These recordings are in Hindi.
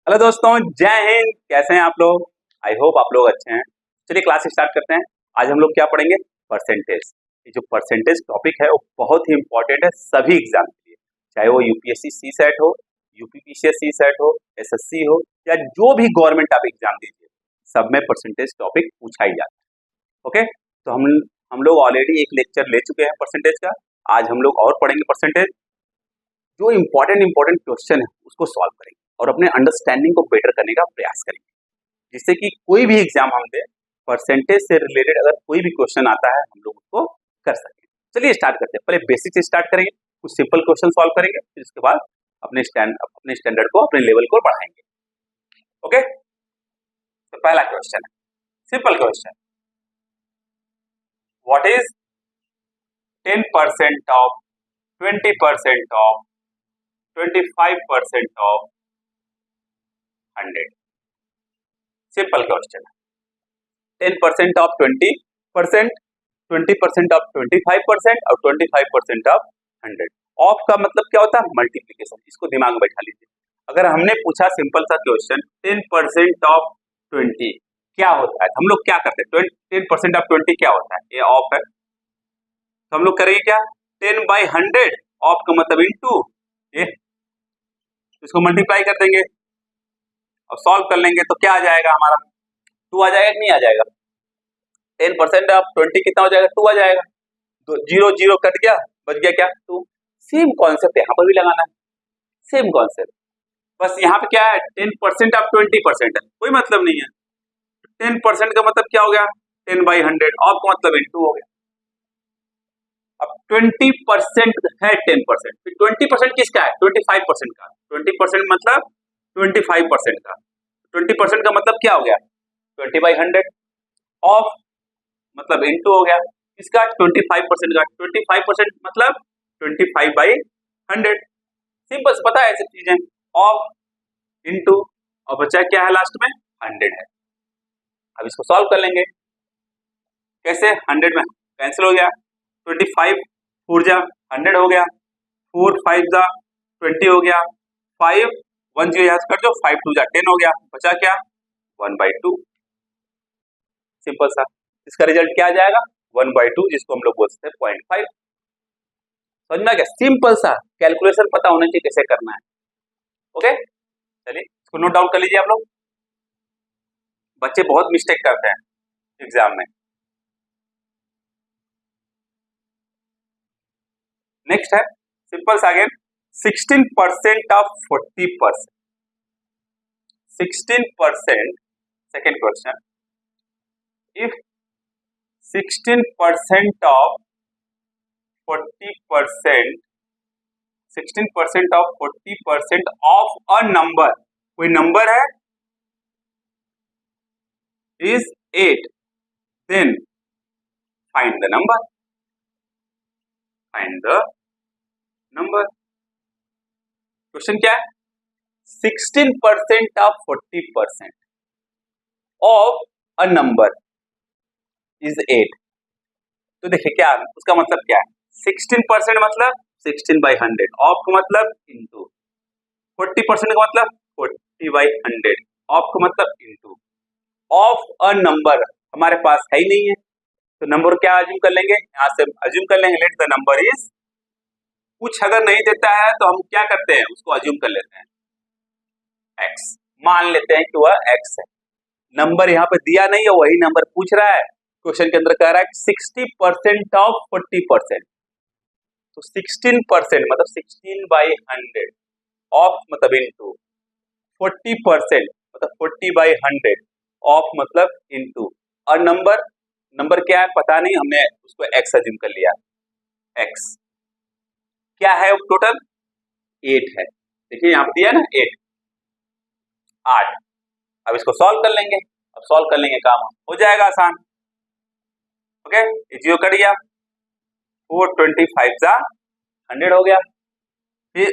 हेलो दोस्तों, जय हिंद। कैसे हैं आप लोग? आई होप आप लोग अच्छे हैं। चलिए क्लास स्टार्ट करते हैं। आज हम लोग क्या पढ़ेंगे? परसेंटेज। ये जो परसेंटेज टॉपिक है वो बहुत ही इंपॉर्टेंट है सभी एग्जाम के लिए, चाहे वो यूपीएससी सी सेट हो, यूपीपीसीएस सी सेट हो, एसएससी हो या जो भी गवर्नमेंट आप एग्जाम दीजिए, सब में परसेंटेज टॉपिक पूछा ही जाता है। ओके, तो हम लोग ऑलरेडी एक लेक्चर ले चुके हैं परसेंटेज का। आज हम लोग और पढ़ेंगे परसेंटेज। जो इम्पोर्टेंट क्वेश्चन है उसको सॉल्व करेंगे और अपने अंडरस्टैंडिंग को बेटर करने का प्रयास करेंगे, जिससे कि कोई भी एग्जाम हम दे, परसेंटेज से रिलेटेड अगर कोई भी क्वेश्चन आता है हम लोग उसको कर सकें। चलिए स्टार्ट करते हैं। पहले बेसिक से स्टार्ट करेंगे, कुछ सिंपल क्वेश्चन सॉल्व करेंगे, फिर उसके बाद अपने स्टैंडर्ड को, अपने लेवल को बढ़ाएंगे। ओके, तो पहला क्वेश्चन है, simple question. What is 10% of 20% of 25% of 100? Simple question है। 10% ऑफ 20%, 20% ऑफ 25% और 25% ऑफ 100। ऑफ का मतलब क्या होता है? मल्टीप्लीकेशन। इसको दिमाग में बैठा लीजिए। अगर हमने पूछा सिंपल सा क्वेश्चन 10% ऑफ 20 क्या होता है, हम लोग क्या करते हैं? 10% ऑफ 20 क्या होता है? ये ऑफ है, तो हम लोग करेंगे क्या? 10/100। ऑफ का मतलब इनटू ये, इसको मल्टीप्लाई कर देंगे और सॉल्व कर लेंगे तो क्या आ जाएगा हमारा? 2 आ जाएगा कि नहीं आ जाएगा? 10% ऑफ 20 कितना हो जाएगा? 2 आ जाएगा। तो 0 0 कट गया, बच गया क्या? 2। सेम कॉन्सेप्ट यहाँ पर भी लगाना है, सेम कॉन्सेप्ट। बस यहाँ पे क्या है? 10% ऑफ 20% है, कोई मतलब नहीं है। 10% का मतलब क्या हो गया? 10/100। ऑफ का मतलब इनटू हो गया। अब 20% है 10%, फिर 20% किसका है? 25% का। 20% मतलब 25% का। 20% का मतलब क्या हो गया? 20/100। ऑफ मतलब इनटू हो गया इसका 25% का। 25% मतलब 25/100। सिंपल से पता है ऐसी चीजें। ऑफ इनटू और बचा क्या है लास्ट में? 100 है। अब इसको सॉल्व कर लेंगे। कैसे? 100 में कैंसिल हो गया, 25 4 जा 100 हो गया, 4 5 जा 20 हो गया, 5 1 0 यहाँ से कट दो, 5 2 जा 10 हो गया, बचा क्या? 1/2। सिंपल सा। इसका रिजल्ट क्या आ जाएगा? 1/2, जिसको हम लोग बोलते हैं 0.5। समझ में आ गया? सिंपल सा। कैलकुलेशन पता होना चाहिए कैसे करना है। ओके, चलिए इसको नोट डाउन कर लीजिए आप लोग। बच्चे बहुत मिस्टेक करते हैं एग्जाम में। नेक्स्ट है सिंपल सा again, 16% of 40%। 16%, second question, if 16% of 40%, 16% of 40% of a number, कोई नंबर है, is 8, then find the number. Find the number. Question क्या है? 16% of 40% of a number is 8। तो देखिए क्या उसका मतलब क्या है? 16% मतलब 16/100। ऑफ का मतलब इनटू, 40% का मतलब 40/100। ऑफ का मतलब इनटू। ऑफ अ नंबर हमारे पास है ही नहीं है, तो नंबर क्या अज्यूम कर लेंगे? यहाँ से अज्यूम कर लेंगे लेट द नंबर इज, कुछ अगर नहीं देता है तो हम क्या करते हैं? उसको अज्यूम कर लेते हैं x, मान लेते हैं कि वह x है। नंबर यहाँ पे दिया नहीं है, वही नंबर पूछ रहा है। क्वेश्चन के अंदर कह रहा है 60% ऑफ 40%, तो 16% मतलब 16/100। ऑफ मतलब इनटू, 40% मतलब 40/100। ऑफ मतलब इनटू। और नंबर क्या है पता नहीं, हमने उसको x अज्यूम कर लिया। x क्या है? टोटल 8 है। देखिए यहाँ पे दिया ना 8। अब इसको सॉल्व कर लेंगे। अब सॉल्व कर लेंगे, काम हो जाएगा आसान। ओके, जीरो कट गया, 4 25 जा 100 हो गया, फिर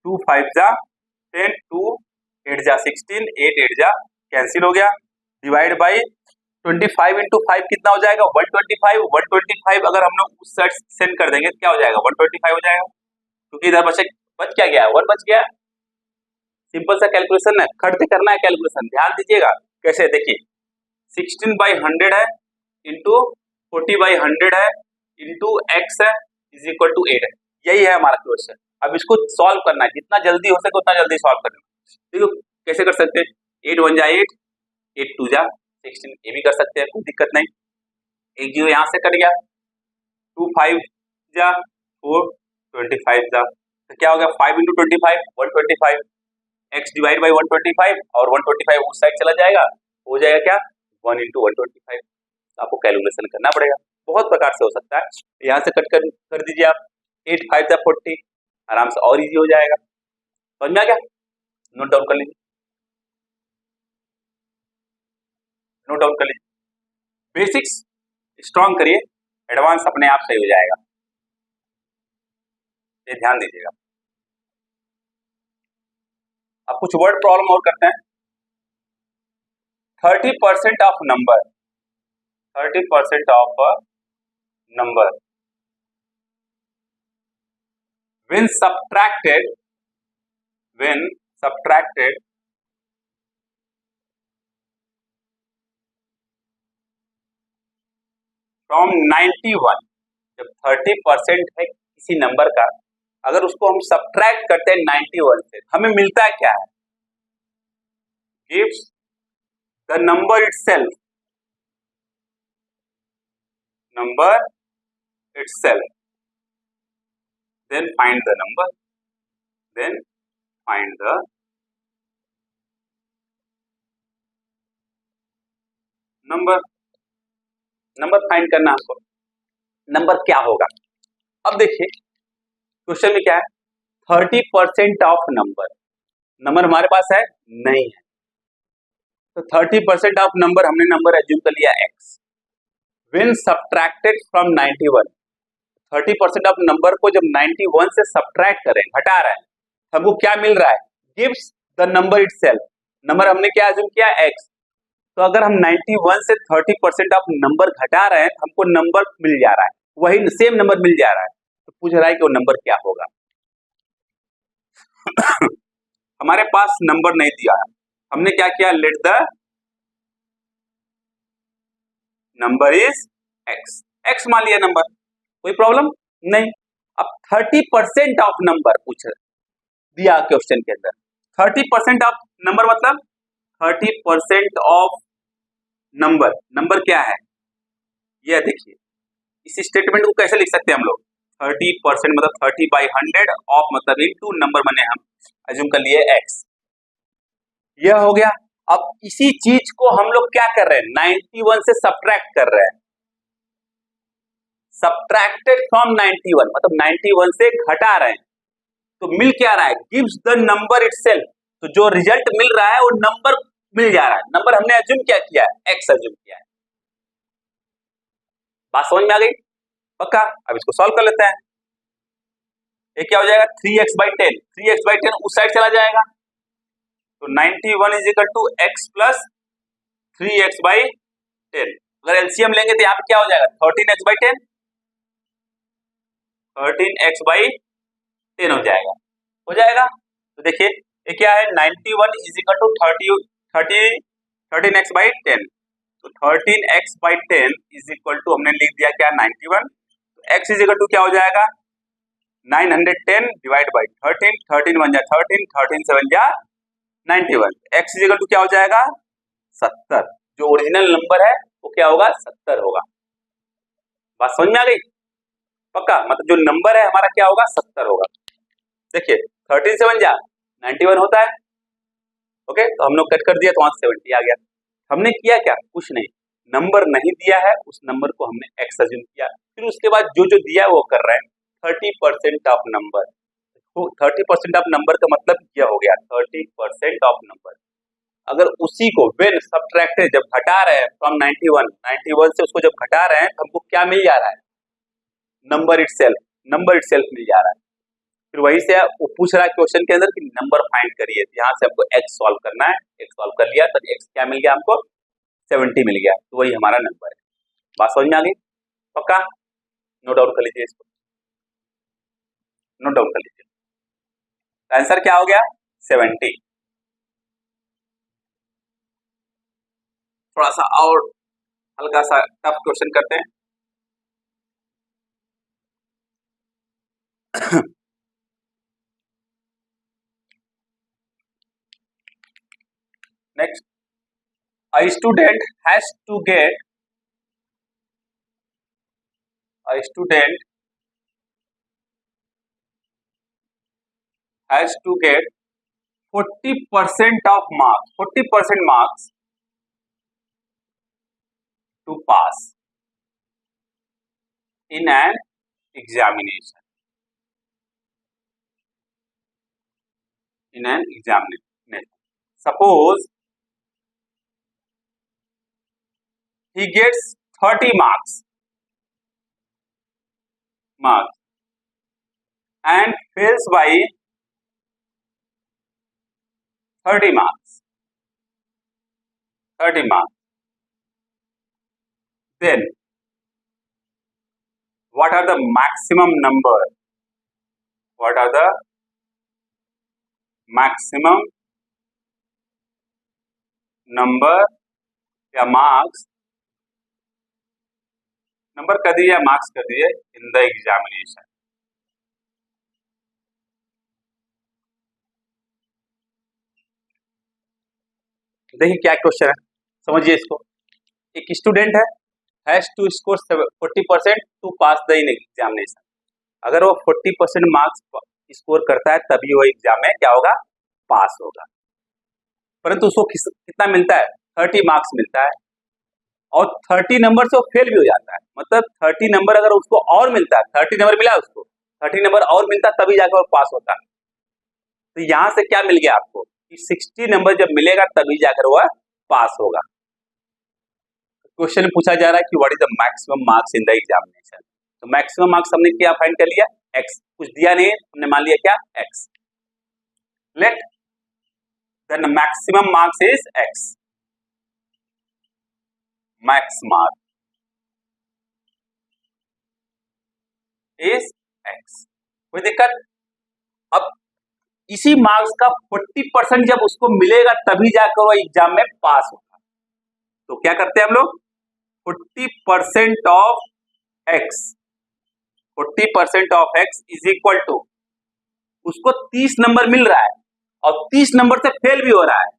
2 5 जा 10, 2 8 जा 16, 8 8 जा कैंसिल हो गया, डिवाइड बाई 25 इंटू 5 कितना हो जाएगा? 125। 125 अगर हम लोग उस साइड सेंड कर देंगे तो क्या हो जाएगा? 125 हो जाएगा, क्योंकि इधर बच क्या गया? 1 बच गया। सिंपल सा कैलकुलेशन है, खट से करना है कैलकुलेशन, ध्यान दीजिएगा कैसे। देखिए 16/100 है इंटू 40/100 है इंटू x है इज इक्वल टू 8 है, यही है हमारा क्वेश्चन। अब इसको सॉल्व करना है, जितना जल्दी हो सके उतना जल्दी सॉल्व करना। देखो कैसे कर सकते हैं, 8 1 जा 8, 8 2 जा 16, ये भी कर सकते हैं, कोई दिक्कत नहीं। एक जीरो यहाँ से कट गया, 2 5 जा 4 25 जा, तो क्या हो गया 5 इंटू 25 125, x डिवाइड बाई 125 और 125 उस साइड चला जाएगा, हो जाएगा क्या 1 इंटू 125। आपको कैलकुलेशन करना पड़ेगा, बहुत प्रकार से हो सकता है। यहाँ से कट कर दीजिए आप, 8 5 जा 40, आराम से और इजी हो जाएगा। समझ में आ गया, नोट डाउन कर लीजिए, नोट डाउन कर लीजिए। बेसिक्स स्ट्रॉन्ग करिए, एडवांस अपने आप सही हो जाएगा, ये ध्यान दीजिएगा। अब कुछ वर्ड प्रॉब्लम और करते हैं। 30% of number, 30% of number when subtracted from 91, जब 30% है किसी नंबर का, अगर उसको हम सब्ट्रैक्ट करते हैं 91 से, हमें मिलता क्या है, gives the number itself, then find the number, number find करना आपको। नंबर क्या होगा, अब देखिए क्वेश्चन में क्या है, 30% ऑफ नंबर हमारे पास है नहीं है, तो 30% ऑफ नंबर हमने नंबर एज्यूम कर लिया x, when subtracted from 91, 30% of number को जब 91 से सब्ट्रैक्ट करें, घटा रहे हैं, हमको क्या मिल रहा है, gives the number itself, number हमने क्या एज्यूम किया x, तो अगर हम 91 से 30% ऑफ नंबर घटा रहे हैं, हमको नंबर मिल जा रहा है, वही सेम नंबर मिल जा रहा है, तो पूछ रहा है कि वो नंबर क्या होगा। हमारे पास नंबर नहीं दिया है, हमने क्या किया, let the number is x मान लिया नंबर, कोई प्रॉब्लम नहीं। अब 30% ऑफ नंबर पूछ दिया क्वेश्चन के अंदर, 30% ऑफ नंबर मतलब 30% ऑफ नंबर क्या है, ये देखिए इस स्टेटमेंट को कैसे लिख सकते हैं हम लोग, 30% मतलब 30/100 ऑफ मतलब इनटू नंबर बने हम अज्यूम कर लिए x, यह हो गया। अब इसी चीज को हम लोग क्या कर रहे हैं, 91 से सब्ट्रैक्ट कर रहे हैं, सब्ट्रैक्टेड फ्रॉम 91 मतलब 91 से घटा रहे हैं, तो मिल क्या रहा है, गिव्स द नंबर इटसेल्फ, तो जो रिजल्ट मिल रहा है वो नंबर मिल जा रहा है, नंबर हमने अज्यूम क्या किया है, x अज्यूम किया है। बात समझ में आ गई पक्का। अब इसको सॉल्व कर लेते हैं, ये क्या हो जाएगा 3x/10, 3x/10 उस साइड चला जाएगा, तो 91 is equal to x plus 3x/10, अगर एलसीएम लेंगे तो यहाँ पे क्या हो जाएगा 13x/10, 13x/10 हो जाएगा। तो देखिए ये क्या है, 91 इज इक्वल टू 13x/10, तो 13x/10 इज इक्वल टू हमने लिख दिया क्या 91, तो x इज इक्वल टू क्या हो जाएगा 910 डिवाइड बाई 13, 13 1 जा 13, 13 7 जा 91, x इज इक्वल टू क्या हो जाएगा 70, जो ओरिजिनल नंबर है वो क्या होगा 70 होगा। बात समझ में आ गई पक्का, मतलब जो नंबर है हमारा क्या होगा 70 होगा। देखिए 13 7 जा 91 होता है, ओके, तो हम लोग कट कर दिया तो वहां 70 आ गया। हमने किया क्या, कुछ नहीं, नंबर नहीं दिया है उस नंबर को हमने x अज्यूम किया, फिर उसके बाद जो दिया है वो कर रहे हैं। 30% ऑफ नंबर, तो 30% ऑफ नंबर का मतलब क्या हो गया 30% ऑफ नंबर, अगर उसी को व्हेन सब्ट्रैक्टेड जब घटा रहे हैं फ्रॉम 91 से उसको जब घटा रहे हैं तो हमको क्या मिल जा रहा है, नंबर इटसेल्फ मिल जा रहा है। फिर वही से वो पूछ रहा है क्वेश्चन के अंदर कि नंबर फाइंड करिए, यहाँ से हमको x सॉल्व करना है, x सॉल्व कर लिया तो x क्या मिल गया हमको 70 मिल गया, तो वही हमारा नंबर है। बात समझ में आ गई पक्का, नोट डाउन कर लीजिए, इसको नोट डाउन कर लीजिए। आंसर क्या हो गया 70, थोड़ा सा और हल्का सा टफ क्वेश्चन करते हैं। Next, a student has to get a student has to get 40% of marks, 40% marks to pass in an examination. In an examination. Suppose he gets 30 marks and fails by 30 marks. Then what are the maximum number? What are the maximum number या marks? नंबर कर दिए या मार्क्स कर दिए इन द एग्जामिनेशन। देखिए क्या क्वेश्चन है, समझिए इसको। एक स्टूडेंट है, has to score 40% to pass the in examination. अगर वो 40% मार्क्स स्कोर करता है तभी वो एग्जाम में क्या होगा, पास होगा। परंतु उसको कितना मिलता है, 30 मार्क्स मिलता है और 30 नंबर से वो फेल भी हो जाता है। मतलब 30 नंबर अगर उसको और मिलता है, 30 नंबर मिला उसको, 30 नंबर और मिलता है तभी जाकर वो पास होता है। तो यहां से क्या मिल गया आपको कि 60 नंबर जब मिलेगा तभी जाकर वह पास होगा। क्वेश्चन में पूछा जा रहा है कि what is the maximum marks in the examination. तो मैक्सिमम मार्क्स हमने क्या फाइंड कर लिया, x। कुछ दिया नहीं, हमने मान लिया क्या, x। Let then maximum marks is x, max mark is x। कोई दिक्कत। अब इसी मार्क्स का 40% जब उसको मिलेगा तभी जाकर वह एग्जाम में पास होगा। तो क्या करते हैं हम लोग, 40% of x, 40% of x is equal to, उसको 30 नंबर मिल रहा है और 30 नंबर से फेल भी हो रहा है।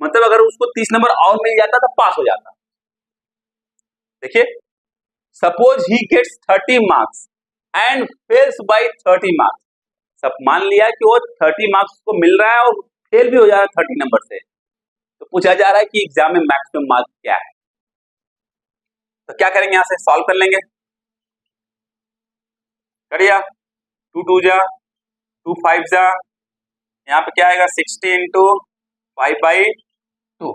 मतलब अगर उसको 30 नंबर और मिल जाता तो पास हो जाता। देखिए, suppose he gets 30 marks and fails by 30 marks. सब मान लिया कि वो 30 मार्क्स को मिल रहा है और फेल भी हो जा रहा है 30 नंबर से। तो पूछा जा रहा है कि एग्जाम में मैक्सिमम मार्क्स क्या है। तो क्या करेंगे, यहां से सॉल्व कर लेंगे। करिए, 2 2 जा 2 5 जा, यहाँ पे क्या आएगा 60 इंटू 5/2।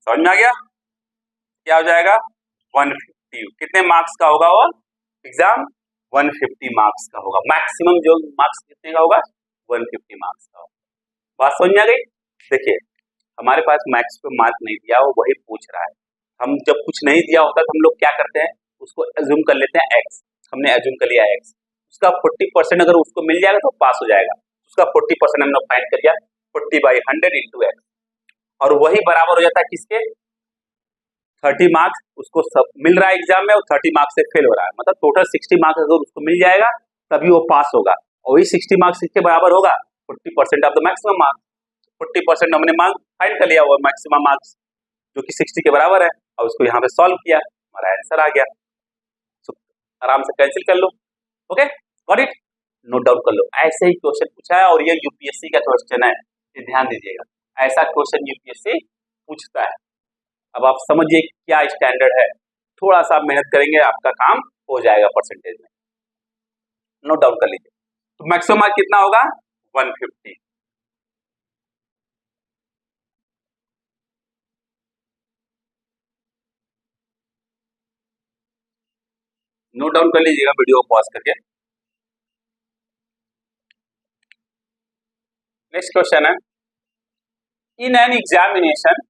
समझ में आ गया, क्या हो जाएगा 150। कितने मार्क्स का होगा वो एग्जाम, 150 मार्क्स का होगा। मैक्सिमम जो मार्क्स कितने का होगा, 150 मार्क्स का होगा। बात समझ में आ गई। देखिए, हमारे पास मैक्सिमम मार्क नहीं दिया, वो वही पूछ रहा है। हम जब कुछ नहीं दिया होता तो हम लोग क्या करते हैं, उसको एज्यूम कर लेते हैं x। हमने एज्यूम कर लिया x, उसका 40% अगर उसको मिल जाएगा तो पास हो जाएगा। उसका 40% हमने फाइंड कर लिया, 40/100 इंटू x, और वही बराबर हो जाता है किसके, 30 मार्क्स उसको सब मिल रहा है एग्जाम में और 30 मार्क्स से फेल हो रहा है। मतलब टोटल 60 मार्क्स अगर उसको मिल जाएगा तभी वो पास होगा, और वही 60 मार्क्स इसके बराबर होगा 40% ऑफ द मैक्सिमम मार्क्स। 40% हमने मार्क्स फाइंड कर लिया, वो मैक्सिमम मार्क्स जो कि 60 के बराबर है, और उसको यहाँ पे सॉल्व किया, हमारा आंसर आ गया। तो आराम से कैंसिल कर लो। Okay, got it, note down कर लो। ऐसे ही क्वेश्चन पूछा है और ये यूपीएससी का क्वेश्चन है, ये ध्यान दीजिएगा। ऐसा क्वेश्चन यूपीएससी पूछता है। अब आप समझिए क्या स्टैंडर्ड है, थोड़ा सा मेहनत करेंगे आपका काम हो जाएगा परसेंटेज में। नोट डाउन कर लीजिए। तो मैक्सिमम मार्क कितना होगा, 150। नोट डाउन कर लीजिएगा वीडियो को पॉज करके। नेक्स्ट क्वेश्चन है, in an examination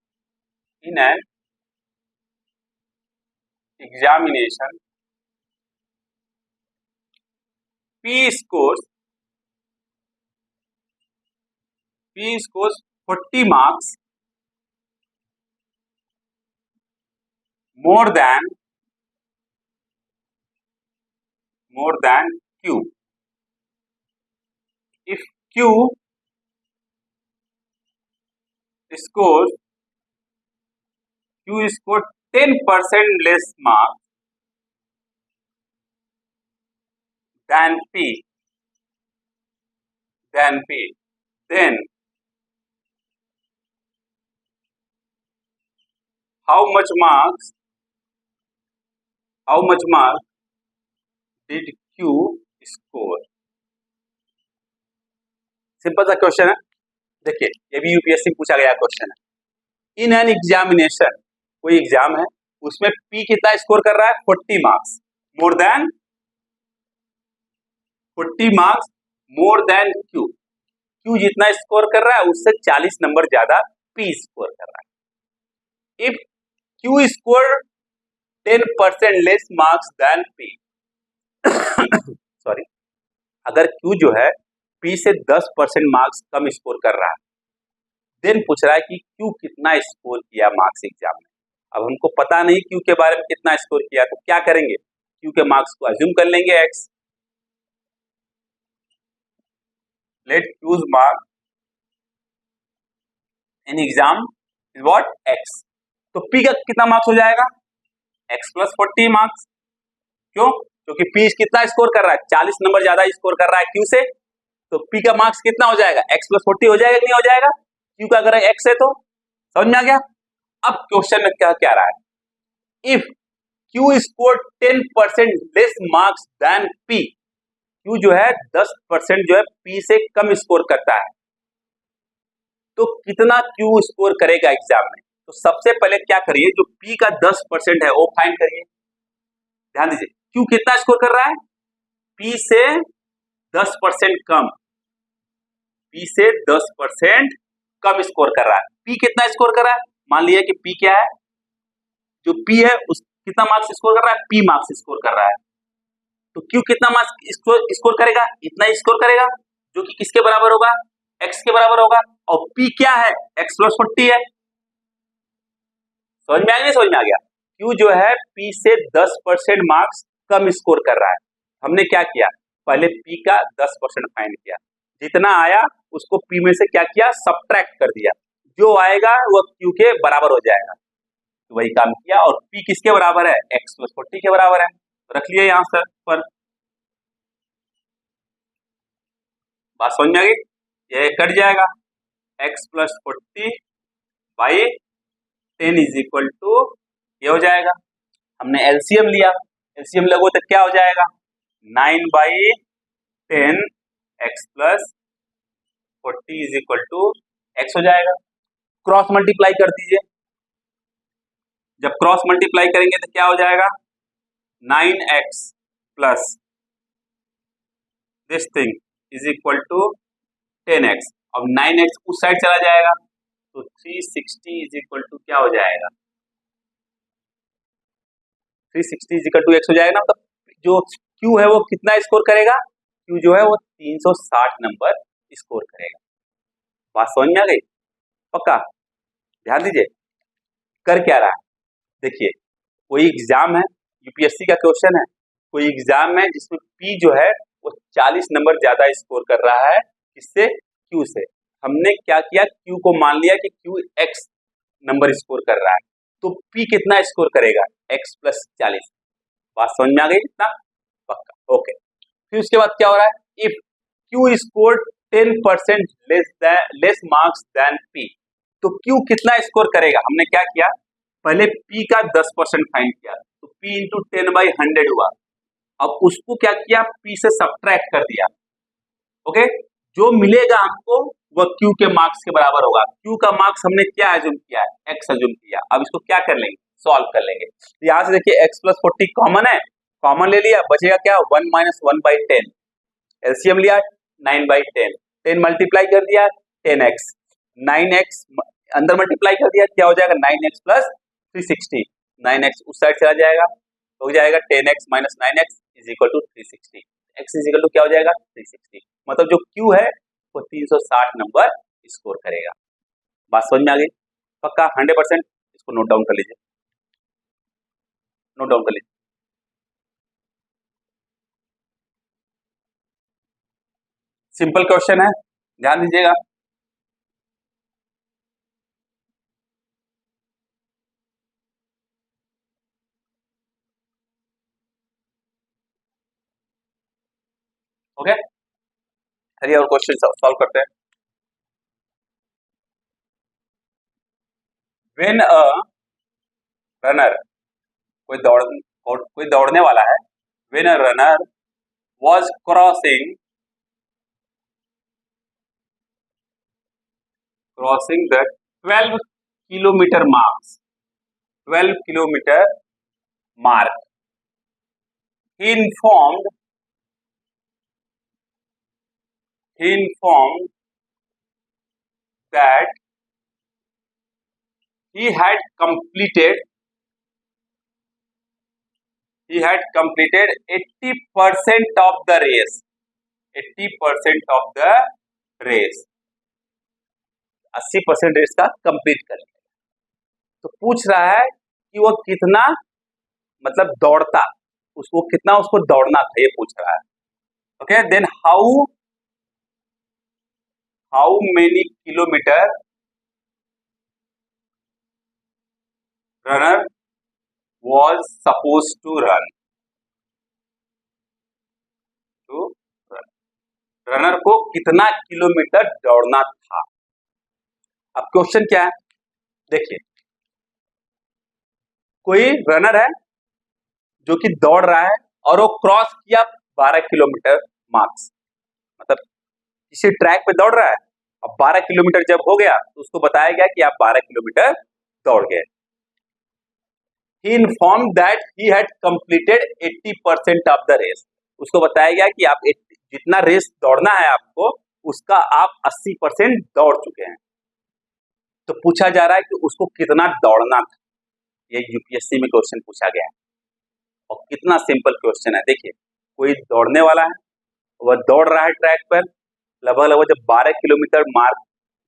P scores 40 marks more than Q. If Q scored 10% less marks than P, then how much marks did Q score? Simple सा क्वेश्चन है। देखिए ये भी यूपीएससी पूछा गया क्वेश्चन है। इन एन एग्जामिनेशन, कोई एग्जाम है उसमें P कितना स्कोर कर रहा है 40 marks more than 40 marks more than Q। Q जितना स्कोर कर रहा है उससे 40 नंबर ज्यादा P स्कोर कर रहा है। If Q score 10% less marks than P sorry, अगर Q जो है P से 10% मार्क्स कम स्कोर कर रहा है, देन पूछ रहा है कि Q कितना स्कोर किया मार्क्स एग्जाम में। अब हमको पता नहीं Q के बारे में कितना स्कोर किया, तो क्या करेंगे, Q के मार्क्स को अज्यूम कर लेंगे X। Let Q's mark in exam is what X। तो P का कितना मार्क्स हो जाएगा X प्लस 40 मार्क्स। क्यों? क्योंकि P कितना स्कोर कर रहा है 40 नंबर ज्यादा स्कोर कर रहा है Q से, तो P का मार्क्स कितना हो जाएगा X प्लस 40 हो जाएगा कि नहीं हो जाएगा। Q का अगर X है तो समझ में आ गया। अब क्वेश्चन में क्या रहा है, if Q score 10% less marks than P, Q जो है 10% जो है P से कम स्कोर करता है, तो कितना Q स्कोर करेगा एग्जाम में। तो सबसे पहले क्या करिए, जो P का 10% है वो फाइंड करिए। ध्यान दीजिए Q कितना स्कोर कर रहा है P से 10% कम, P से 10% कम स्कोर कर रहा है। P कितना स्कोर कर रहा है, मान लिया कि P क्या है, जो P है उस कितना मार्क्स स्कोर कर रहा है, P मार्क्स स्कोर कर रहा है। तो Q कितना मार्क्स स्कोर करेगा, इतना ही स्कोर करेगा, जो कि किसके बराबर होगा X के बराबर होगा। और P क्या है X प्लस 40 है। समझ में आ गया, नहीं समझ में आ गया। Q जो है P से 10% मार्क्स कम स्कोर कर रहा है। हमने क्या किया, पहले P का 10% फाइंड किया, जितना आया उसको P में से क्या किया सबट्रैक्ट कर दिया, जो आएगा वो Q के बराबर हो जाएगा। तो वही काम किया, और P किसके बराबर है X प्लस 40 के बराबर है। रख लिया यहाँ सर पर, बात समझ में आ गई। ये कट जाएगा X plus 40 by 10 is equal to, ये हो जाएगा। हमने एलसीएम लिया, एलसीएम लगो तो क्या हो जाएगा 9 by 10 X plus 40 is equal to X हो जाएगा। क्रॉस मल्टीप्लाई कर दीजिए, जब क्रॉस मल्टीप्लाई करेंगे तो क्या हो जाएगा 9x plus this thing is equal to 10x। अब 9x उस साइड चला जाएगा तो 360 इज इक्वल टू क्या हो जाएगा 360 इज इक्वल टू x हो जाएगा ना। मतलब जो Q है वो कितना स्कोर करेगा, Q जो है वो 360 नंबर स्कोर करेगा। बात समझ में आ गई पक्का। ध्यान दीजिए कर क्या रहा है, देखिए कोई एग्जाम है यूपीएससी का क्वेश्चन है, कोई एग्जाम है जिसमें P जो है वो 40 नंबर ज्यादा स्कोर कर रहा है किससे Q से। हमने क्या किया Q को मान लिया कि Q X नंबर स्कोर कर रहा है, तो P कितना स्कोर करेगा X प्लस 40। बात समझ में आ गई कितना पक्का। ओके, फिर उसके बाद क्या हो रहा है, if Q score 10% less marks than P, तो Q कितना स्कोर करेगा। हमने क्या किया पहले P का 10% फाइंड किया, तो P इंटू 10/100 हुआ। अब उसको क्या किया P से सब्ट्रैक्ट कर दिया। ओके, जो मिलेगा हमको वह Q के मार्क्स के बराबर होगा। Q का मार्क्स हमने क्या अज्यूम किया है X अज्यूम किया। अब इसको क्या कर लेंगे सॉल्व कर लेंगे। यहाँ से देखिए X प्लस 40 कॉमन है, कॉमन ले लिया, बचेगा क्या 1 माइनस 1/10। एलसीएम लिया 9/10, 10 मल्टीप्लाई कर दिया 10x, 9x अंदर मल्टीप्लाई कर दिया क्या हो जाएगा 9x प्लस 360, 9x उस साइड चला जाएगा तो हो जाएगा 10x minus 9x is equal to 360। x is equal to क्या हो जाएगा 360। मतलब जो Q है वो 360 नंबर स्कोर करेगा। बात समझ में आ गई? पक्का 100%? इसको नोट डाउन कर लीजिए, नोट डाउन कर लीजिए। सिंपल क्वेश्चन है, ध्यान दीजिएगा। ओके, चलिए और क्वेश्चन सॉल्व करते हैं। व्हेन अ रनर, कोई दौड़ने वाला है। When a runner was crossing the 12 kilometer marks, 12 kilometer mark, he informed that he had completed 80% of the race, 80% of the race, 80% race का कंप्लीट कर लिया। तो पूछ रहा है कि वो कितना मतलब दौड़ता, उसको कितना उसको दौड़ना था, ये पूछ रहा है। Okay, then how many kilometer runner was supposed to run, runner को कितना किलोमीटर दौड़ना था। अब क्वेश्चन क्या है, देखिए कोई रनर है जो कि दौड़ रहा है और वो क्रॉस किया 12 किलोमीटर मार्क्स, मतलब किसी ट्रैक पे दौड़ रहा है और 12 किलोमीटर जब हो गया तो उसको बताया गया कि आप 12 किलोमीटर दौड़ गए। He informed that he had completed 80% of the race, उसको बताया गया कि आप जितना रेस दौड़ना है आपको उसका आप 80% दौड़ चुके हैं। तो पूछा जा रहा है कि उसको कितना दौड़ना था, ये यूपीएससी में क्वेश्चन पूछा गया है और कितना सिंपल क्वेश्चन है। देखिए कोई दौड़ने वाला है, वह दौड़ रहा है ट्रैक पर, लगभग जब 12 किलोमीटर मार्क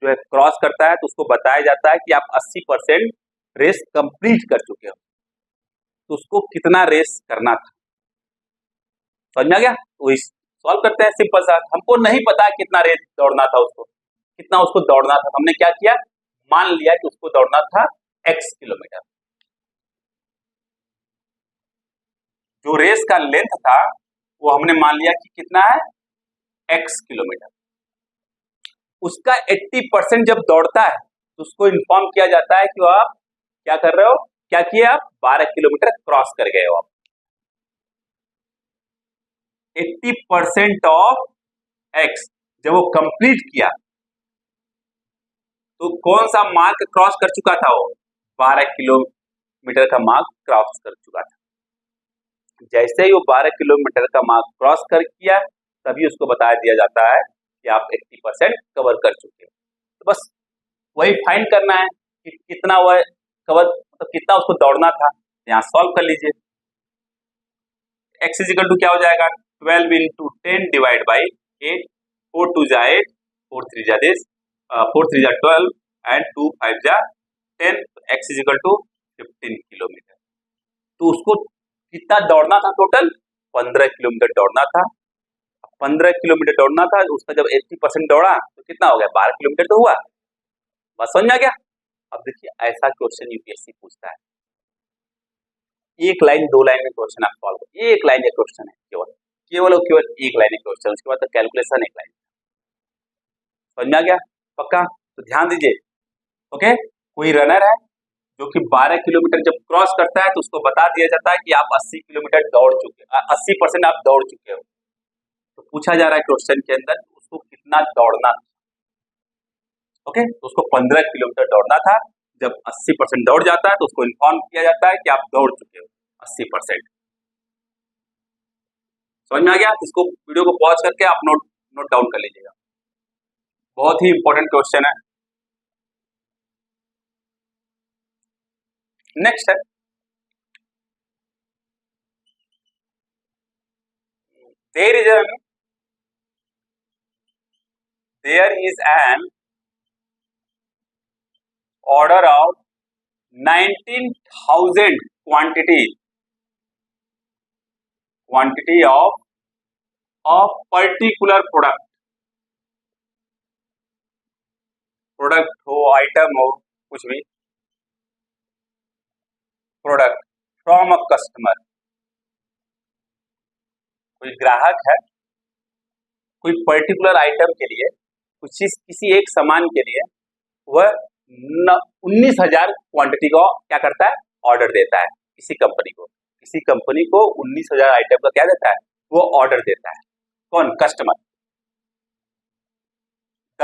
जो है क्रॉस करता है तो उसको बताया जाता है कि आप 80% रेस कंप्लीट कर चुके हो। तो उसको कितना रेस करना था, समझ में आ गया? तो सॉल्व करते हैं सिंपल सा। हमको नहीं पता कितना रेस दौड़ना था, उसको कितना उसको दौड़ना था, हमने क्या किया, मान लिया कि उसको दौड़ना था x किलोमीटर। जो रेस का लेंथ था वो हमने मान लिया कि कितना है, x किलोमीटर। उसका 80% जब दौड़ता है तो उसको इन्फॉर्म किया जाता है कि आप क्या कर रहे हो, क्या किए आप, 12 किलोमीटर क्रॉस कर गए हो आप। 80% ऑफ x जब वो कंप्लीट किया तो कौन सा मार्क क्रॉस कर चुका था, वो 12 किलोमीटर का मार्क क्रॉस कर चुका था। जैसे ही वो 12 किलोमीटर का मार्क क्रॉस कर किया तभी उसको बताया दिया जाता है कि आप 80% कवर कर चुके हो। तो बस वही फाइंड करना है कि कितना वह कवर, तो कितना उसको दौड़ना था। यहाँ सॉल्व कर लीजिए। x इजिकल टू क्या हो जाएगा, 12 इंटू 10 डिवाइड बाई 8, 4 2 जा 8, 4 3 जा 10, 4 3 जा 12 एंड 2 5 जा 10, x इजिकल टू 15 किलोमीटर। तो उसको कितना दौड़ना था, टोटल 15 किलोमीटर दौड़ना था। 15 किलोमीटर दौड़ना था, उसका जब 80% दौड़ा तो कितना हो गया, 12 किलोमीटर तो हुआ। बस समझ में आ गया? अब देखिए ऐसा क्वेश्चन यूपीएससी पूछता है, एक लाइन 2 लाइन में क्वेश्चन आप सॉल्व करो, एक लाइन का क्वेश्चन है, केवल एक लाइन का क्वेश्चन, उसके बाद तो कैलकुलेशन एक लाइन। समझ में आ गया? पक्का? तो ध्यान दीजिए। ओके, कोई रनर है जो कि 12 किलोमीटर जब क्रॉस करता है तो उसको बता दिया जाता है कि आप 80 किलोमीटर दौड़ चुके, 80% आप दौड़ चुके हो। तो पूछा जा रहा है क्वेश्चन के अंदर उसको कितना दौड़ना था। ओके, तो उसको 15 किलोमीटर दौड़ना था। जब 80% दौड़ जाता है तो उसको इन्फॉर्म किया जाता है कि आप दौड़ चुके हो 80%। समझ में आ गया? इसको वीडियो को पॉज करके आप नोट डाउन कर लीजिएगा, बहुत ही इंपॉर्टेंट क्वेश्चन है। नेक्स्ट है, there is an order of 19,000 quantity of a particular product हो, आइटम हो, कुछ भी प्रोडक्ट फ्रॉम अ कस्टमर। कोई ग्राहक है, कोई पर्टिकुलर आइटम के लिए, कुछ चीज किसी एक सामान के लिए वह 19,000 क्वांटिटी का क्या करता है, ऑर्डर देता है किसी कंपनी को। किसी कंपनी को 19,000 आइटम का क्या देता है, वो ऑर्डर देता है। कौन? कस्टमर। द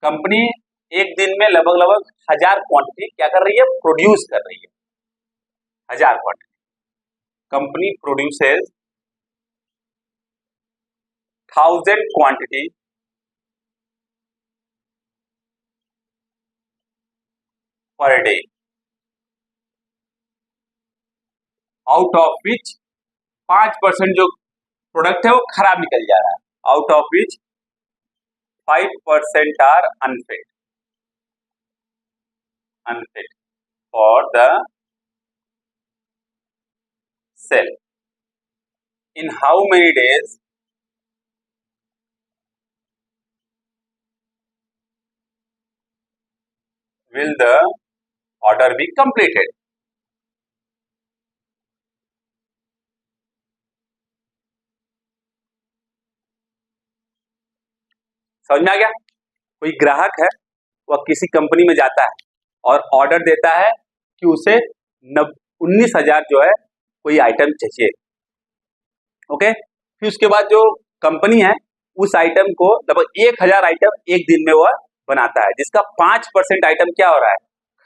कंपनी एक दिन में लगभग 1,000 क्वांटिटी क्या कर रही है, प्रोड्यूस कर रही है। 1,000 quantity company produces 1,000 quantity per day, out of which 5% जो प्रोडक्ट है वो खराब निकल जा रहा है। Out of which 5% are unfit for the sale. In how many days will the order be completed? समझ में आ गया? कोई ग्राहक है, वह किसी कंपनी में जाता है और ऑर्डर देता है कि उसे 19,000 जो है कोई आइटम चाहिए। ओके, फिर उसके बाद जो कंपनी है उस आइटम को लगभग 1,000 आइटम एक दिन में वह बनाता है, जिसका 5% आइटम क्या हो रहा है,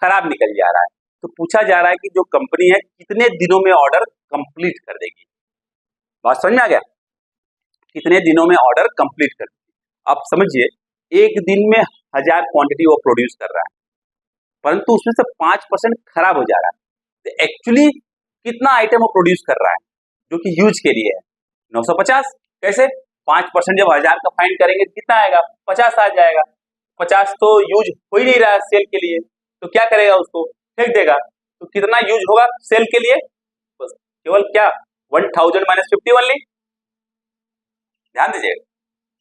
खराब निकल जा रहा है। तो पूछा जा रहा है कि जो कंपनी है कितने दिनों में ऑर्डर कंप्लीट कर देगी। बात समझ में आ गया? कितने दिनों में ऑर्डर कंप्लीट कर देगी। आप समझिए, एक दिन में 1,000 क्वांटिटी वो प्रोड्यूस कर रहा है, परंतु उसमें से 5% खराब हो जा रहा है। तो एक्चुअली कितना आइटम वो प्रोड्यूस कर रहा है जो कि यूज के लिए है? 950। कैसे? 5% जब 1,000 का फाइंड करेंगे कितना आएगा, 50 आ जाएगा। 50 तो यूज हो ही नहीं रहा है सेल के लिए, तो क्या करेगा, उसको फेंक देगा। तो कितना यूज होगा सेल के लिए? बस केवल क्या, 1,000 माइनस 50 ओनली। ध्यान दीजिए,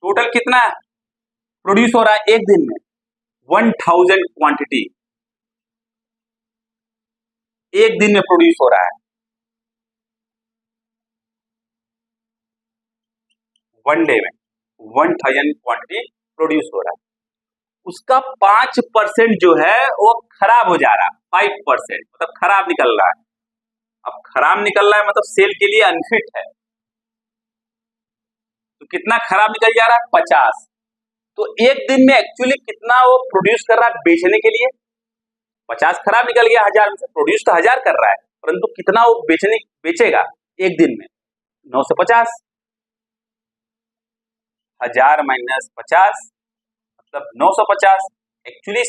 टोटल कितना प्रोड्यूस हो रहा है एक दिन में, 1,000 क्वांटिटी एक दिन में प्रोड्यूस हो रहा है। वन डे में 1,000 क्वांटिटी प्रोड्यूस हो रहा है। उसका 5% जो है वो खराब हो जा रहा है। 5% मतलब खराब निकल रहा है। अब खराब निकल रहा है मतलब सेल के लिए अनफिट है। तो कितना खराब निकल जा रहा है, 50। तो एक दिन में एक्चुअली कितना वो प्रोड्यूस कर रहा है बेचने के लिए? 50 खराब निकल गया 1,000 में से, प्रोड्यूस तो 1,000 कर रहा है, परंतु कितना वो बेचेगा एक दिन में? 950। 1,000 माइनस 50 मतलब 950। एक्चुअली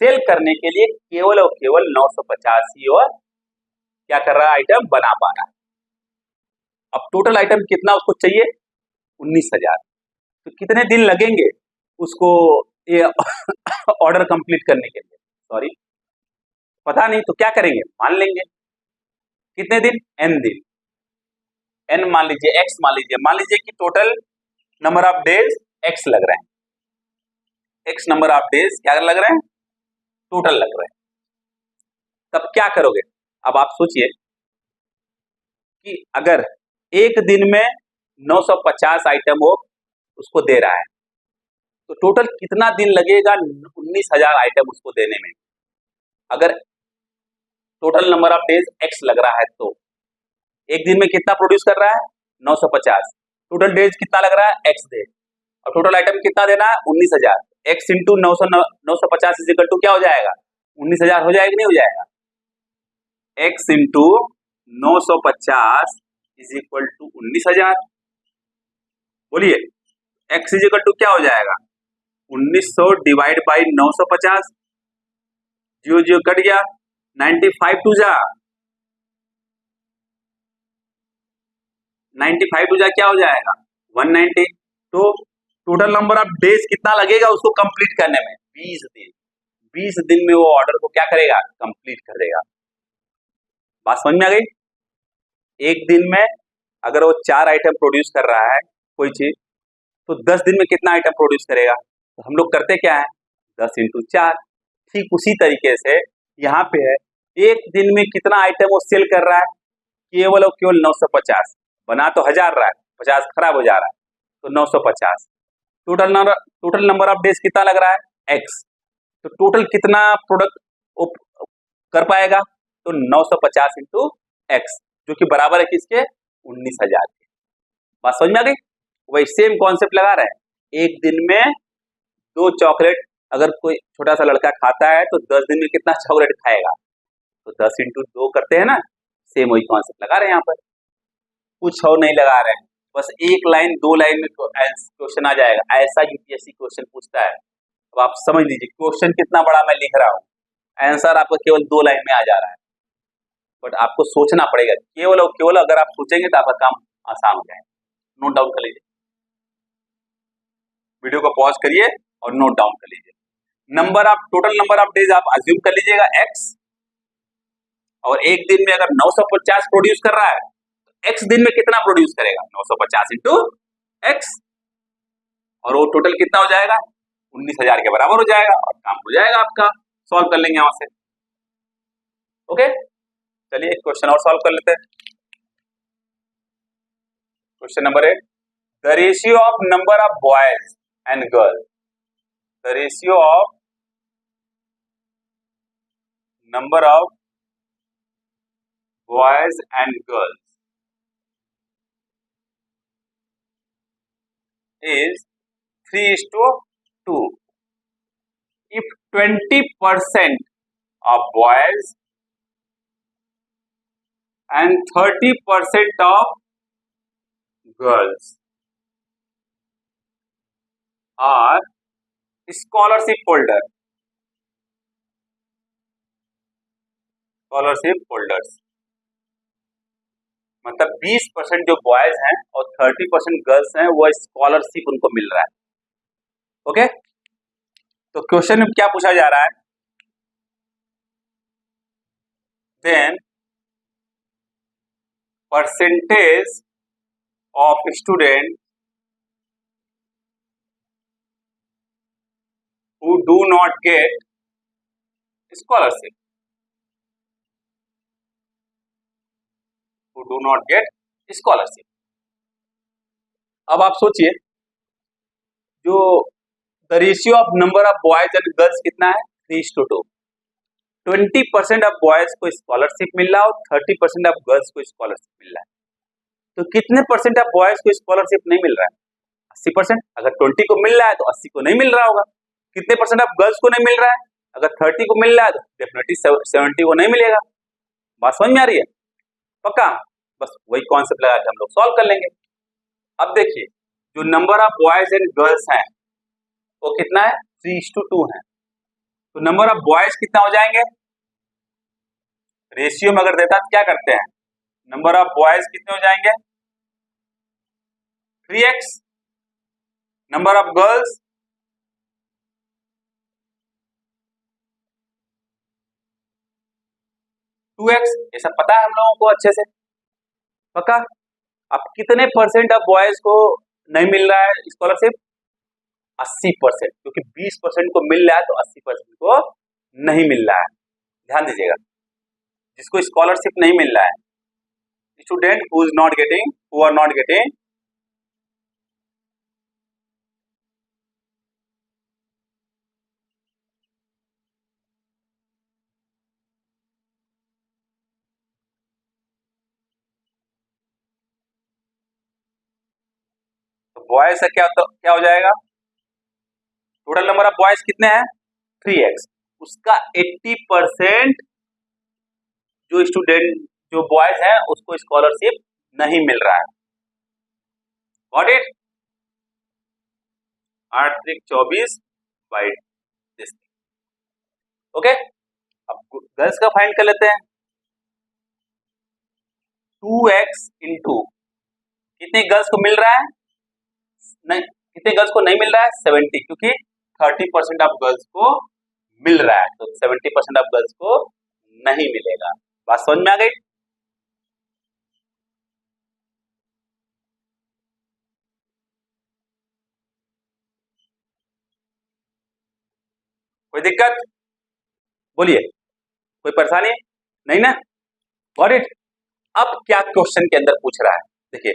सेल करने के लिए केवल और केवल 950 ही और क्या कर रहा है, आइटम बना पा रहा है। अब टोटल आइटम कितना उसको चाहिए, 19,000। तो कितने दिन लगेंगे उसको ये ऑर्डर कंप्लीट करने के लिए? सॉरी, पता नहीं, तो क्या करेंगे, मान लेंगे कितने दिन, n दिन। n मान लीजिए, x मान लीजिए कि total number of days x लग रहे हैं। x नंबर ऑफ डेज क्या लग रहे हैं, टोटल लग रहे हैं। तब क्या करोगे? अब आप सोचिए कि अगर एक दिन में 950 आइटम वो उसको दे रहा है, तो टोटल कितना दिन लगेगा 19,000 आइटम उसको देने में? अगर total number of days x लग रहा है तो एक दिन में कितना प्रोड्यूस कर रहा है, 950। टोटल डेज कितना लग रहा है, x डेज, और टोटल आइटम कितना देना है, 19,000। x into 950 is equal to क्या हो जाएगा, 19,000 हो जाएगा कि नहीं हो जाएगा? x into 950 is equal to 19,000। बोलिए, x इज इक्वल टू क्या हो जाएगा, 1900 डिवाइड बाई 950, 0 कट गया, 95 टू जा 95 टू जा क्या हो जाएगा, 190। तो टोटल नंबर ऑफ डेज कितना लगेगा उसको कंप्लीट करने में, 20 दिन, 20 दिन में वो ऑर्डर को क्या करेगा, कंप्लीट कर देगा। बात समझ में आ गई। एक दिन में अगर वो 4 आइटम प्रोड्यूस कर रहा है कोई चीज, तो 10 दिन में कितना आइटम प्रोड्यूस करेगा। तो हम लोग करते क्या है, 10 × 4। ठीक उसी तरीके से यहाँ पे है, एक दिन में कितना आइटम वो सेल कर रहा है, केवल और केवल 950। बना तो 1000 रहा है, 50 खराब हो जा रहा है, तो 950। टोटल नंबर ऑफ डेज कितना लग रहा है, x। तो टोटल कितना प्रोडक्ट कर पाएगा, तो 950 × x, जो कि बराबर है किसके, 19,000 के। बात समझ में आ गई। वही सेम कॉन्सेप्ट लगा रहे हैं, एक दिन में 2 चॉकलेट अगर कोई छोटा सा लड़का खाता है तो 10 दिन में कितना चॉकलेट खाएगा, तो 10 × 2 करते हैं ना। सेम वही कॉन्सेप्ट लगा रहे हैं यहाँ पर, कुछ और नहीं लगा रहे हैं, बस 1 लाइन 2 लाइन में क्वेश्चन आ जाएगा। ऐसा यूपीएससी क्वेश्चन पूछता है। अब आप समझ लीजिए क्वेश्चन कितना बड़ा मैं लिख रहा हूँ, आंसर आपको केवल 2 लाइन में आ जा रहा है, बट आपको सोचना पड़ेगा। केवल और केवल अगर आप सोचेंगे तो आपका काम आसान हो जाएगा। नोट डाउन कर लीजिए, वीडियो को पॉज करिए और नोट डाउन कर लीजिए। टोटल नंबर ऑफ डेज आप अज्यूम कर लीजिएगा x, और एक दिन में अगर 950 प्रोड्यूस कर रहा है तो x दिन में कितना प्रोड्यूस करेगा, 950 × x, और वो टोटल कितना हो जाएगा, 19,000 के बराबर हो जाएगा, और काम हो जाएगा आपका। सॉल्व कर लेंगे वहां से। ओके, चलिए एक क्वेश्चन और सॉल्व कर लेते हैं। Question number 8, the ratio of number of boys and girls, the ratio of number of boys and girls is 3:2. If 20% of boys and 30% of girls are scholarship holders, मतलब 20% जो बॉयज हैं और 30% गर्ल्स हैं, वो स्कॉलरशिप उनको मिल रहा है। ओके, तो क्वेश्चन में क्या पूछा जा रहा है, then percentage of student who do not get scholarship, who do not get scholarship। अब आप सोचिए, जो the ratio of number of boys and girls कितना है, 3:2। 20% ऑफ बॉयज को स्कॉलरशिप मिल रहा है और 30% ऑफ गर्ल्स को स्कॉलरशिप मिल रहा है। तो कितने परसेंट ऑफ बॉयज को स्कॉलरशिप नहीं मिल रहा है, 80%। अगर 20 को मिल रहा है तो 80 को नहीं मिल रहा होगा। कितने परसेंट ऑफ गर्ल्स को नहीं मिल रहा है, अगर 30 को मिल रहा है तो डेफिनेटली 70 को नहीं मिलेगा। बात समझ में आ रही है, पक्का। बस वही कॉन्सेप्ट लगा के हम लोग सॉल्व कर लेंगे। अब देखिए, जो number of boys and girls हैं वो कितना है, 3:2 है। तो नंबर ऑफ बॉयज कितना हो जाएंगे, रेशियो में अगर देता तो क्या करते हैं, नंबर ऑफ बॉयज कितने हो जाएंगे, 3x, number of girls 2x। ये सब पता है हम लोगों को अच्छे से, पक्का। अब कितने परसेंट ऑफ बॉयज को नहीं मिल रहा है स्कॉलरशिप, 80%, क्योंकि 20% को मिल रहा है तो 80% को नहीं मिल रहा है। ध्यान दीजिएगा, जिसको स्कॉलरशिप नहीं मिल रहा है, student who is not getting, who are not getting boys का क्या हो जाएगा, टोटल नंबर ऑफ बॉयज कितने हैं, 3x, उसका 80% जो स्टूडेंट जो बॉयज हैं उसको स्कॉलरशिप नहीं मिल रहा है। Got it, 8 × 24 by this. Okay, अब गर्ल्स का फाइंड कर लेते हैं। 2x इंटू कितने गर्ल्स को मिल रहा है, नहीं कितने गर्ल्स को नहीं मिल रहा है, 70, क्योंकि 30% ऑफ गर्ल्स को मिल रहा है, तो 70% ऑफ गर्ल्स को नहीं मिलेगा। बात समझ में आ गई? कोई दिक्कत? बोलिए, कोई परेशानी? नहीं ना? Got it? अब क्या क्वेश्चन के अंदर पूछ रहा है, देखिए,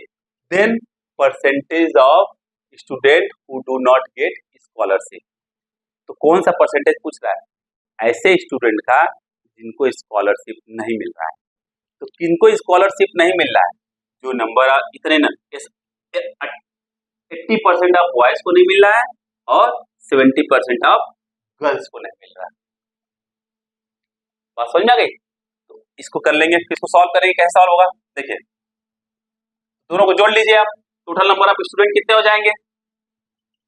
then percentage of student who do not get scholarship. तो कौन सा परसेंटेज पूछ रहा है? ऐसे स्टूडेंट का जिनको स्कॉलरशिप नहीं मिल रहा है। तो किनको स्कॉलरशिप नहीं मिल रहा है? जो नंबर इतने न 80% ऑफ बॉयज को नहीं मिल रहा है और 70% ऑफ गर्ल्स को नहीं मिल रहा है। बात समझ में आ गई? तो इसको कर लेंगे, इसको सॉल्व करेंगे। कैसे सॉल्व होगा? देखिए, दोनों को जोड़ लीजिए आप। टोटल नंबर ऑफ स्टूडेंट कितने हो जाएंगे?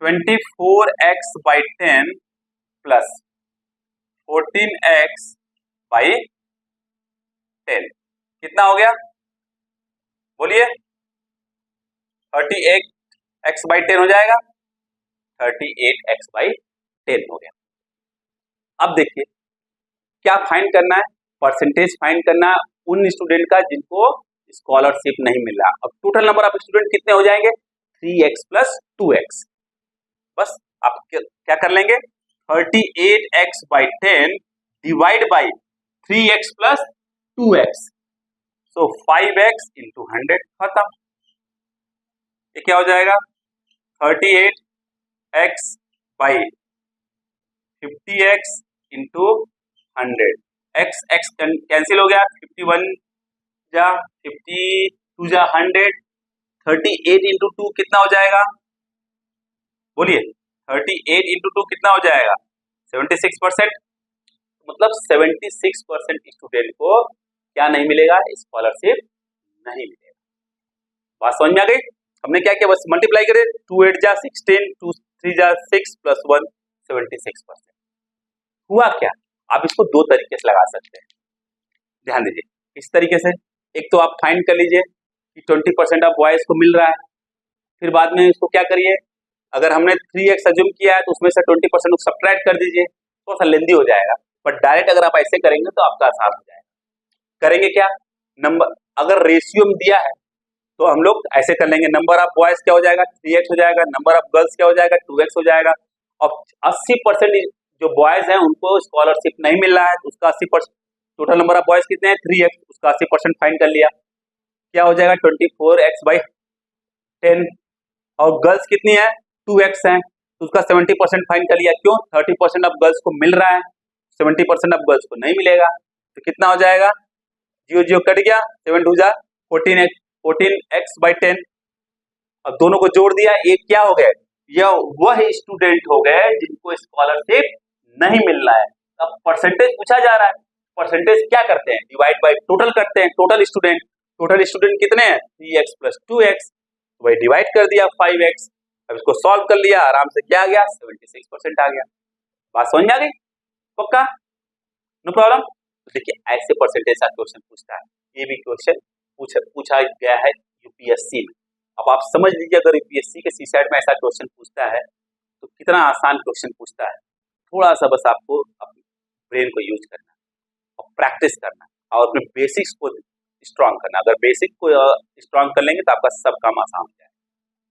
24x by 10 plus 14x by 10 कितना हो गया? बोलिए। 38x बाई 10 हो जाएगा। 38x बाई 10 हो गया। अब देखिए, क्या फाइंड करना है? परसेंटेज फाइंड करना है उन स्टूडेंट का जिनको स्कॉलरशिप नहीं मिल रहा। अब टोटल नंबर ऑफ स्टूडेंट कितने हो जाएंगे? 3x plus 2x। बस आप क्या कर लेंगे? 38x by 10 divide by 3x plus 2x, so 5x into 100, खत्म। ये क्या हो जाएगा? 38x by 50x into 100, x x cancel हो गया। 51 जा 52 जा 100, 38 इंटू 2 कितना हो जाएगा? बोलिए, 38 इंटू 2 कितना हो जाएगा? 76%। मतलब 76% स्टूडेंट को क्या नहीं मिलेगा? स्कॉलरशिप नहीं मिलेगा। बात समझ में आ गई? हमने क्या किया? बस मल्टीप्लाई करे, 2 8 जा 16, 2 3 जा 6 प्लस 1 76%। हुआ क्या? आप इसको दो तरीके से लगा सकते हैं, ध्यान दीजिए। इस तरीके से एक तो आप फाइंड कर लीजिए कि 20% ऑफ बॉयज को मिल रहा है। फिर बाद में इसको क्या करिए, अगर हमने 3x अज्यूम किया है तो उसमें से 20% को सब्ट्रैक्ट कर दीजिए। थोड़ा सा लेंदी हो जाएगा, बट डायरेक्ट अगर आप ऐसे करेंगे तो आपका आसान हो जाएगा। करेंगे क्या? नंबर अगर रेशियो में दिया है तो हम लोग ऐसे कर लेंगे, नंबर ऑफ बॉयज क्या हो जाएगा? 3x हो जाएगा। नंबर ऑफ गर्ल्स क्या हो जाएगा? 2x हो जाएगा। और 80% जो बॉयज हैं उनको स्कॉलरशिप नहीं मिल रहा है, तो उसका 80%, टोटल नंबर ऑफ बॉयज कितने हैं? 3x, उसका 80% फाइंड कर लिया। क्या हो जाएगा? 24x by 10। और गर्ल्स कितनी है? 2x है, तो उसका 70% फाइंड कर लिया। क्यों? 30% ऑफ गर्ल्स को मिल रहा है, 70% ऑफ गर्ल्स को नहीं मिलेगा। तो कितना हो जाएगा? 0 0 कट गया, 7 2 जा 14x बाई 10। अब दोनों को जोड़ दिया, एक क्या हो गए? यह वह स्टूडेंट हो गए जिनको स्कॉलरशिप नहीं मिल रहा है। अब परसेंटेज पूछा जा रहा है, परसेंटेज क्या करते हैं? डिवाइड बाय टोटल करते हैं। टोटल स्टूडेंट कितने हैं? 3x प्लस 2x, तो वही डिवाइड कर दिया 5x। अब इसको सॉल्व कर लिया, आराम से क्या आ गया? 76% आ गया। बात समझ में आ गई? पक्का? No problem? तो देखिए, ऐसे परसेंटेज का क्वेश्चन पूछता है। ये भी क्वेश्चन पूछा गया है यूपीएससी में। अब आप समझ लीजिए, अगर यूपीएससी के सीसैट में ऐसा क्वेश्चन पूछता है तो कितना आसान क्वेश्चन पूछता है। थोड़ा सा बस आपको अपने ब्रेन को यूज करना और प्रैक्टिस करना और अपने बेसिक्स को स्ट्रांग करना। अगर बेसिक को स्ट्रांग कर लेंगे तो आपका सब काम आसान हो जाएगा।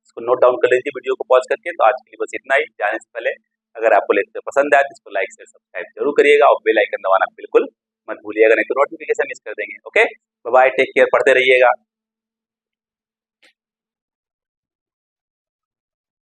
इसको नोट डाउन कर लीजिए वीडियो को पॉज करके। तो आज के लिए बस इतना ही। जाने से पहले अगर आपको लेक्चर पसंद आए तो इसको लाइक शेयर सब्सक्राइब जरूर करिएगा और बेल आइकन दबाना बिल्कुल मत भूलिएगा, नहीं तो नोटिफिकेशन मिस कर देंगे। Okay, bye bye, take care, पढ़ते रहिएगा।